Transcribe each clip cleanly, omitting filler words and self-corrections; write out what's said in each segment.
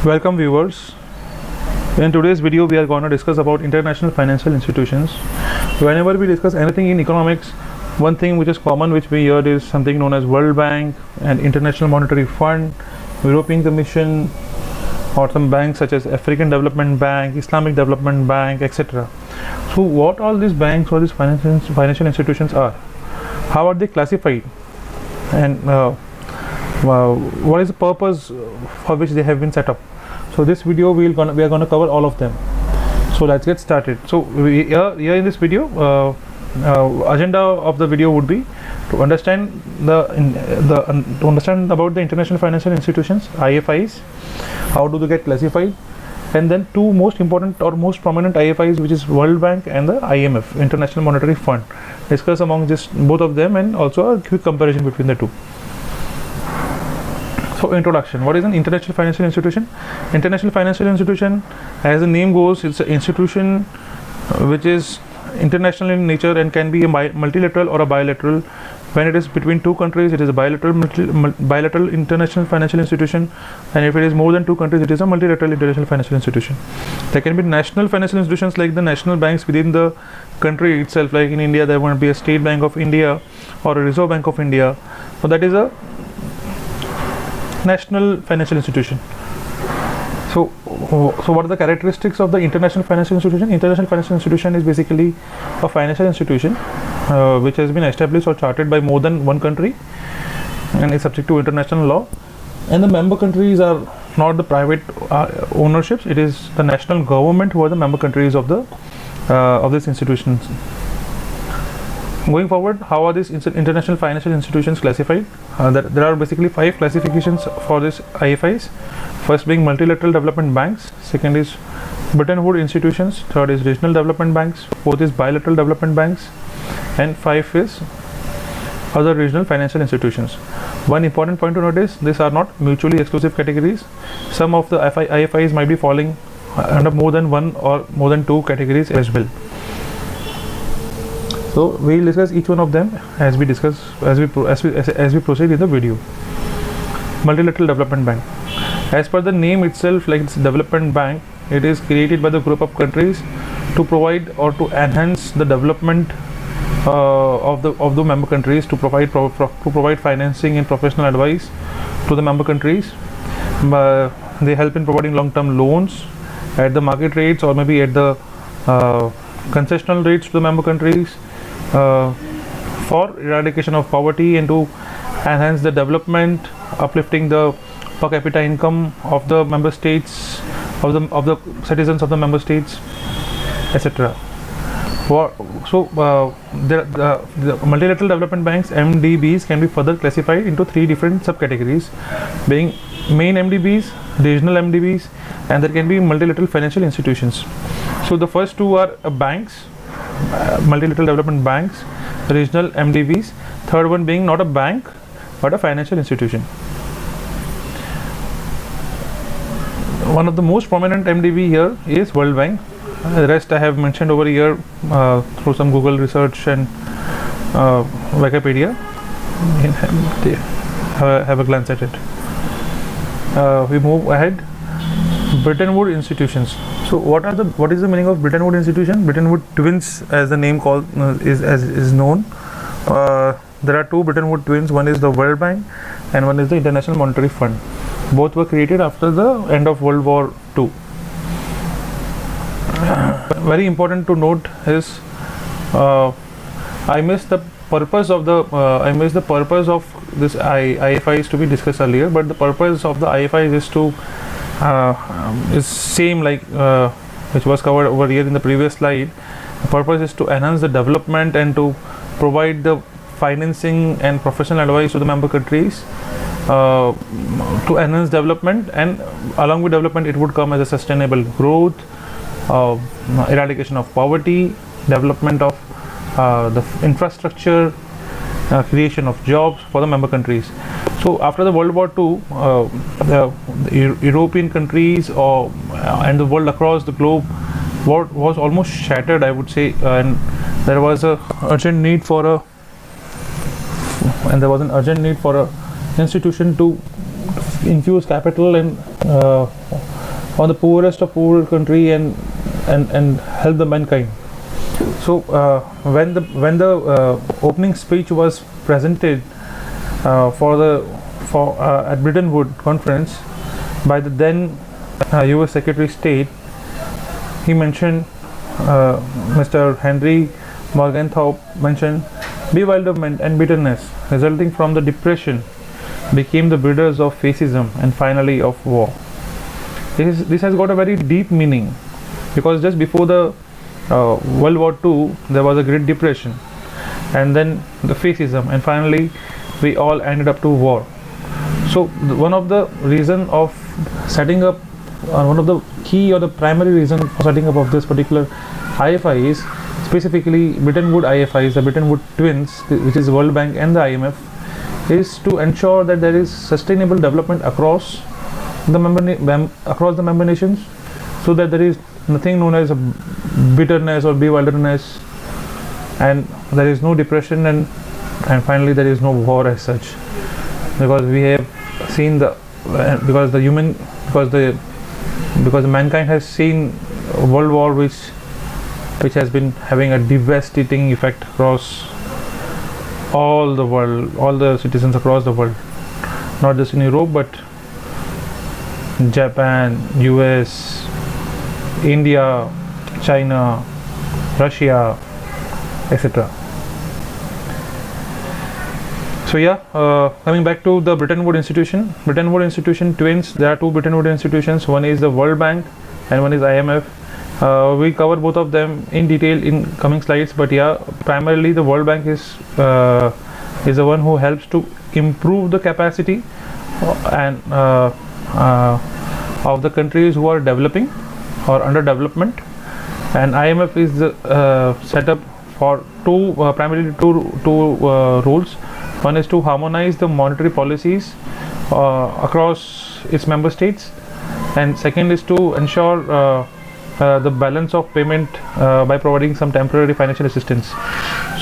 Welcome viewers. In today's video we are going to discuss about international financial institutions. Whenever we discuss anything in economics, one thing which is common which we hear is something known as World Bank and International Monetary Fund, European Commission, or some banks such as African Development Bank, Islamic Development Bank, etc. So what all these banks or these financial institutions are, how are they classified, and what is the purpose for which they have been set up. So this video we are going to cover all of them. So let's get started. So here in this video, agenda of the video would be to understand to understand about the international financial institutions, IFIs, how do they get classified, and then two most important or most prominent IFIs, which is World Bank and the IMF, International Monetary Fund. Discuss among just both of them and also a quick comparison between the two. So introduction. What is an international financial institution? International financial institution, as the name goes, it's an institution which is international in nature and can be a multilateral or a bilateral. When it is between two countries, it is a bilateral international financial institution, and if it is more than two countries, it is a multilateral international financial institution. There can be national financial institutions like the national banks within the country itself. Like in India, there won't be a State Bank of India or a Reserve Bank of India. So that is a national financial institution. So what are the characteristics of the international financial institution? International financial institution is basically a financial institution which has been established or chartered by more than one country and is subject to international law. And the member countries are not the private ownerships; it is the national government who are the member countries of these institutions. Going forward, how are these international financial institutions classified? There are basically 5 classifications for these IFIs. First being multilateral development banks, second is Bretton Woods institutions, third is regional development banks, fourth is bilateral development banks, and 5 is other regional financial institutions. One important point to note is these are not mutually exclusive categories. Some of the IFIs might be falling under more than one or more than 2 categories as well. So we will discuss each one of them as we proceed in the video. Multilateral development bank. As per the name itself, like it's development bank, it is created by the group of countries to provide or to enhance the development of the member countries, to provide financing and professional advice to the member countries. They help in providing long-term loans at the market rates or maybe at the concessional rates to the member countries, for eradication of poverty and to enhance the development, uplifting the per capita income of the member states, of the citizens of the member states, etc. The multilateral development banks, MDBs, can be further classified into 3 different subcategories, being main MDBs, regional MDBs, and there can be multilateral financial institutions. So the first 2 are banks, multilateral development banks, regional MDBs, third one being not a bank but a financial institution. One of the most prominent MDB here is World Bank. The rest I have mentioned over here through some Google research and Wikipedia. Have a glance at it. We move ahead. Bretton Woods institutions. So what is the meaning of Bretton Woods institution? Bretton Woods twins, as the name called is known. There are 2 Bretton Woods twins. One is the World Bank and one is the International Monetary Fund. Both were created after the end of World War II. Very important to note is I missed the purpose of this IFIs to be discussed earlier, but the purpose of the IFIs is to is same like which was covered over here in the previous slide. The purpose is to enhance the development and to provide the financing and professional advice to the member countries to enhance development, and along with development it would come as a sustainable growth, eradication of poverty, development of the infrastructure, creation of jobs for the member countries. So after the World War II, the European countries and the world across the globe was almost shattered, I would say, and there was an urgent need for a institution to infuse capital and on the poorest of poor country and help the mankind. So when the opening speech was presented at Bretton Woods conference by the then U.S. Secretary of State, he mentioned, Mr. Henry Morgenthau mentioned, bewilderment and bitterness resulting from the depression became the breeders of fascism and finally of war. This has got a very deep meaning, because just before the World War II there was a Great Depression, and then the fascism, and finally we all ended up to war. So one of the reason of setting up, one of the key or the primary reason for setting up of this particular IFI is specifically Bretton Woods IFIs, the Bretton Woods twins, which is World Bank and the IMF, is to ensure that there is sustainable development across the member nations, so that there is nothing known as a bitterness or bewilderness, and there is no depression, and finally there is no war as such, because we have seen because mankind has seen a world war which has been having a devastating effect across all the world, all the citizens across the world, not just in Europe but Japan, US, India, China, Russia, etc. So yeah, coming back to the Bretton Woods institution, twins. There are two Bretton Woods institutions. One is the World Bank and one is IMF. We cover both of them in detail in coming slides, but yeah, primarily the World Bank is the one who helps to improve the capacity and of the countries who are developing or under development, and IMF is the setup for primarily two roles. One is to harmonize the monetary policies across its member states, and second is to ensure the balance of payment by providing some temporary financial assistance.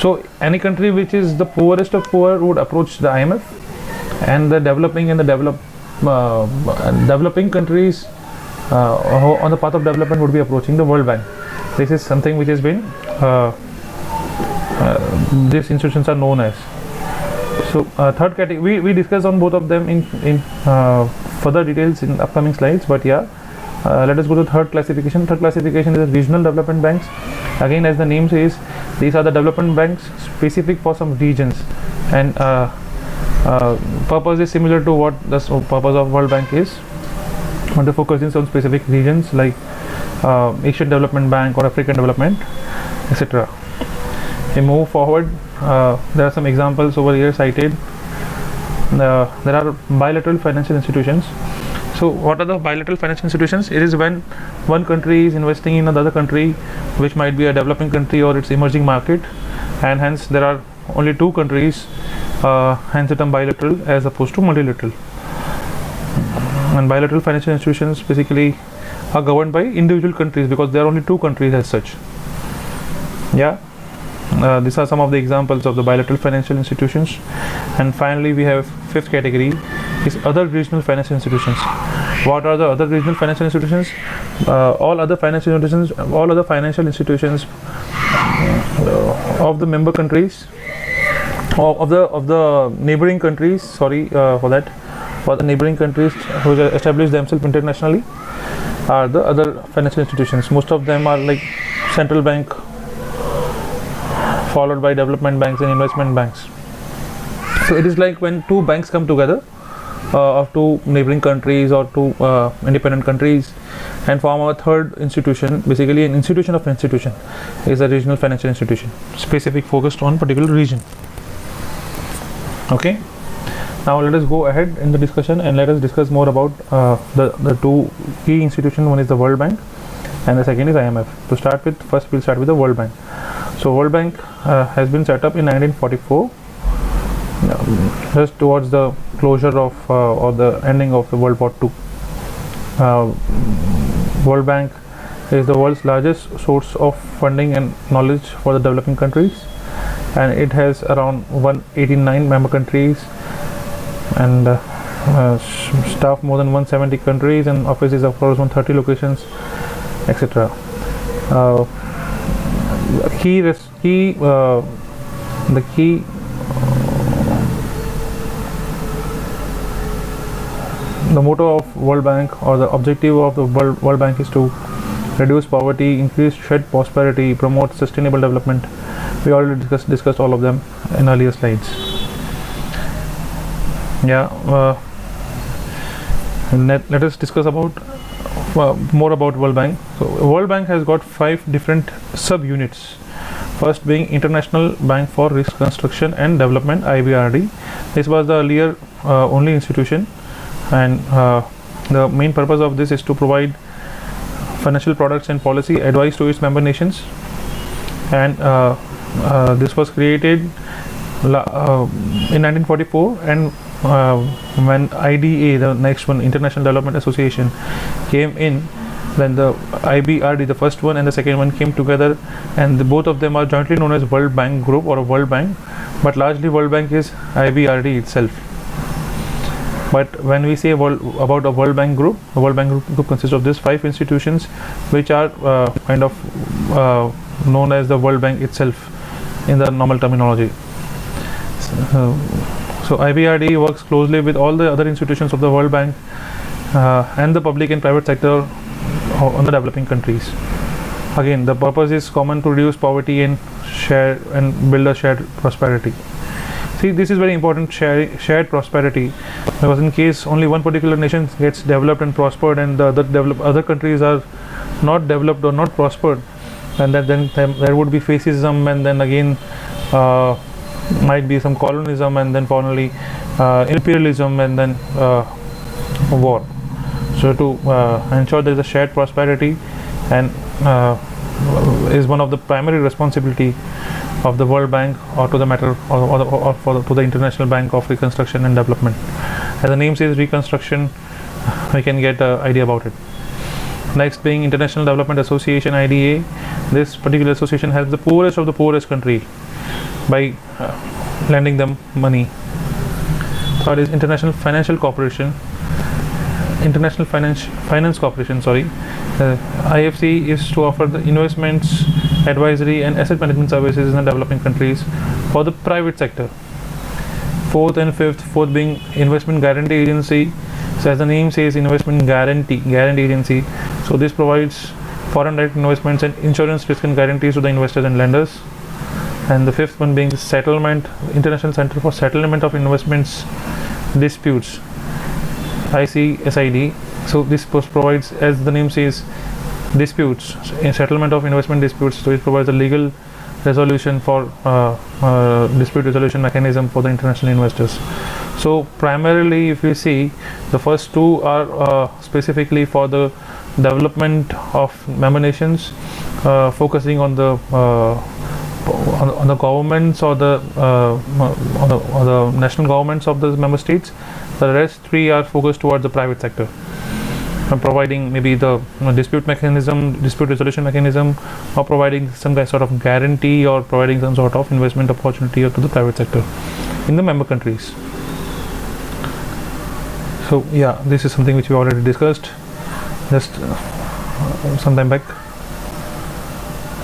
So any country which is the poorest of poor would approach the IMF, and the developing and the developing countries on the path of development would be approaching the World Bank. This is something which has been these institutions are known as. So third category, we discuss on both of them in further details in upcoming slides, but yeah, let us go to third classification. Third classification is regional development banks. Again, as the name says, these are the development banks specific for some regions, and purpose is similar to what the purpose of World Bank is, but the focus is on specific regions like Asian Development Bank or African Development, etc. We move forward. There are some examples over here cited. There are bilateral financial institutions. So what are the bilateral financial institutions? It is when one country is investing in another country, which might be a developing country or its emerging market, and hence there are only two countries, hence the term bilateral as opposed to multilateral. And bilateral financial institutions basically are governed by individual countries, because there are only two countries as such. Yeah. These are some of the examples of the bilateral financial institutions. And finally, we have fifth category is other regional financial institutions. What are the other regional financial institutions? All other financial institutions of the member countries, of the neighboring countries. Sorry for that. For the neighboring countries who establish themselves internationally are the other financial institutions. Most of them are like central bank, followed by development banks and investment banks. So it is like when two banks come together of two neighboring countries or two independent countries and form a third institution. Basically an institution of institution is a regional financial institution, specific focused on particular region. Okay, now let us go ahead in the discussion and let us discuss more about the two key institutions. One is the World Bank and the second is IMF. To start with, first we'll start with the World Bank. So World Bank has been set up in 1944, just towards the closure of or the ending of the World War II. World Bank is the world's largest source of funding and knowledge for the developing countries, and it has around 189 member countries, and staff more than 170 countries and offices across 130 locations, etc. The motto of World Bank, or the objective of the World Bank, is to reduce poverty, increase shared prosperity, promote sustainable development. We already discussed all of them in earlier slides. Let us discuss about more about World Bank. So World Bank has got 5 different sub-units. First being International Bank for Reconstruction and Development, IBRD. This was the earlier only institution, and the main purpose of this is to provide financial products and policy advice to its member nations. And this was created in 1944, and when IDA, the next one, International Development Association, came in, then the IBRD, the first one and the second one, came together, and both of them are jointly known as World Bank Group or a World Bank, but largely World Bank is IBRD itself. But when we say about a World Bank Group, a World Bank Group consists of these 5 institutions, which are kind of known as the World Bank itself in the normal terminology. So IBRD works closely with all the other institutions of the World Bank and the public and private sector on the developing countries. Again, the purpose is common: to reduce poverty and share and build a shared prosperity. See, this is very important, shared prosperity, because in case only one particular nation gets developed and prospered, and the other countries are not developed or not prospered, and then there would be fascism, and then again might be some colonialism, and then finally imperialism, and then war. So to ensure there is a shared prosperity, and is one of the primary responsibility of the World Bank, or to the matter, or to the International Bank of Reconstruction and Development. As the name says, reconstruction, we can get an idea about it. Next being International Development Association, IDA. This particular association helps the poorest of the poorest country by lending them money. Third is International Finance Corporation, sorry. IFC is to offer the investments, advisory and asset management services in the developing countries for the private sector. Fourth and fifth, fourth being Investment Guarantee Agency. So as the name says, investment guarantee agency. So this provides foreign direct investments and insurance risk and guarantees to the investors and lenders. And the fifth one being the settlement, International Center for Settlement of Investments Disputes, ICSID. So this provides, as the name says, disputes, in settlement of investment disputes. So it provides a legal resolution for dispute resolution mechanism for the international investors. So primarily, if you see, the first two are specifically for the development of member nations, focusing on the governments or the national governments of the member states. The rest 3 are focused towards the private sector, providing maybe the dispute resolution mechanism, or providing some sort of guarantee, or providing some sort of investment opportunity to the private sector in the member countries. So yeah, this is something which we already discussed just some time back.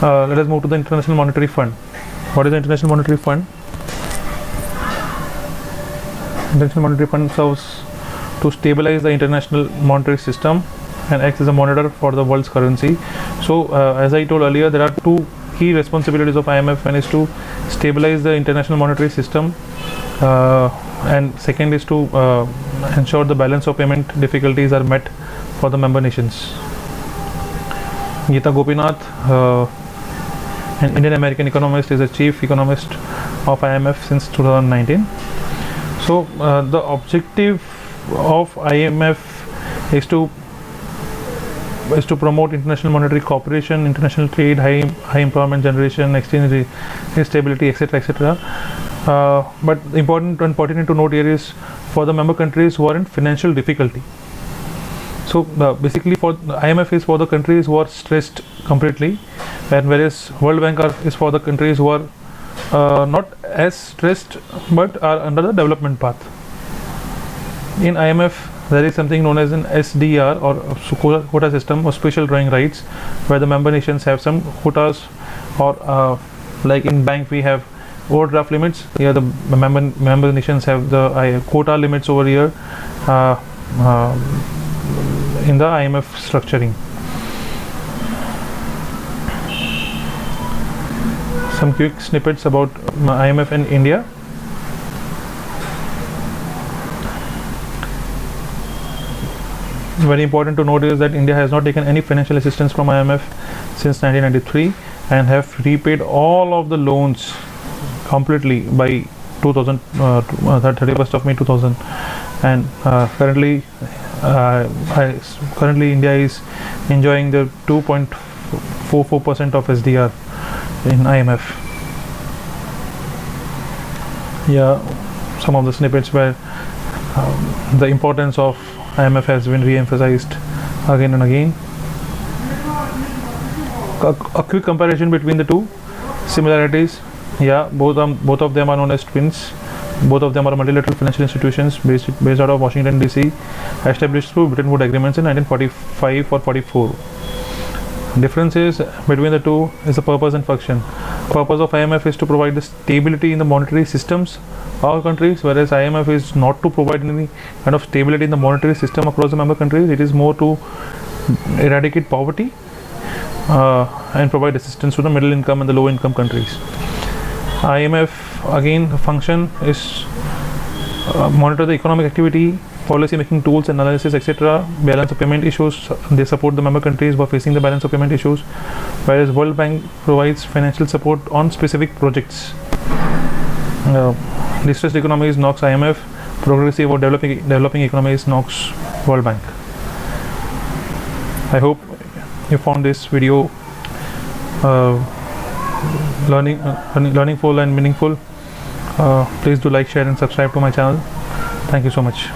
Let us move to the International Monetary Fund. What is the International Monetary Fund? International Monetary Fund serves to stabilize the international monetary system and acts as a monitor for the world's currency. So as I told earlier, there are 2 key responsibilities of IMF. One is to stabilize the international monetary system, and second is to ensure the balance of payment difficulties are met for the member nations. Geeta Gopinath, an Indian American economist, is a chief economist of IMF since 2019. So the objective of IMF is to promote international monetary cooperation, international trade, high employment generation, exchange stability, etc. But important and pertinent to note here is for the member countries who are in financial difficulty. So basically, for the IMF is for the countries who are stressed completely, and whereas World Bank is for the countries who are not as stressed but are under the development path. In IMF, there is something known as an SDR, or quota system, or special drawing rights, where the member nations have some quotas, or like in bank we have overdraft limits. Here the member nations have the quota limits over here in the IMF structuring. Some quick snippets about IMF and India. Very important to note is that India has not taken any financial assistance from IMF since 1993 and have repaid all of the loans completely by 31st of May 2000, and currently India is enjoying the 2.44% of SDR in IMF. Yeah, some of the snippets where the importance of IMF has been re-emphasized again and again. A quick comparison between the two similarities. Yeah, both of them are known as twins. Both of them are multilateral financial institutions based out of Washington DC, established through Bretton Woods agreements in 1945 or 44. Differences between the two is the purpose and function. Purpose of IMF is to provide the stability in the monetary systems of our countries, whereas IMF is not to provide any kind of stability in the monetary system across the member countries. It is more to eradicate poverty and provide assistance to the middle income and the low income countries. IMF again function is monitor the economic activity, policy making tools, analysis, etc., balance of payment issues. They support the member countries by facing the balance of payment issues, whereas World Bank provides financial support on specific projects. Distressed economies knocks IMF, progressive or developing economies knocks World Bank. I hope you found this video learningful and meaningful. Please do like, share and subscribe to my channel. Thank you so much.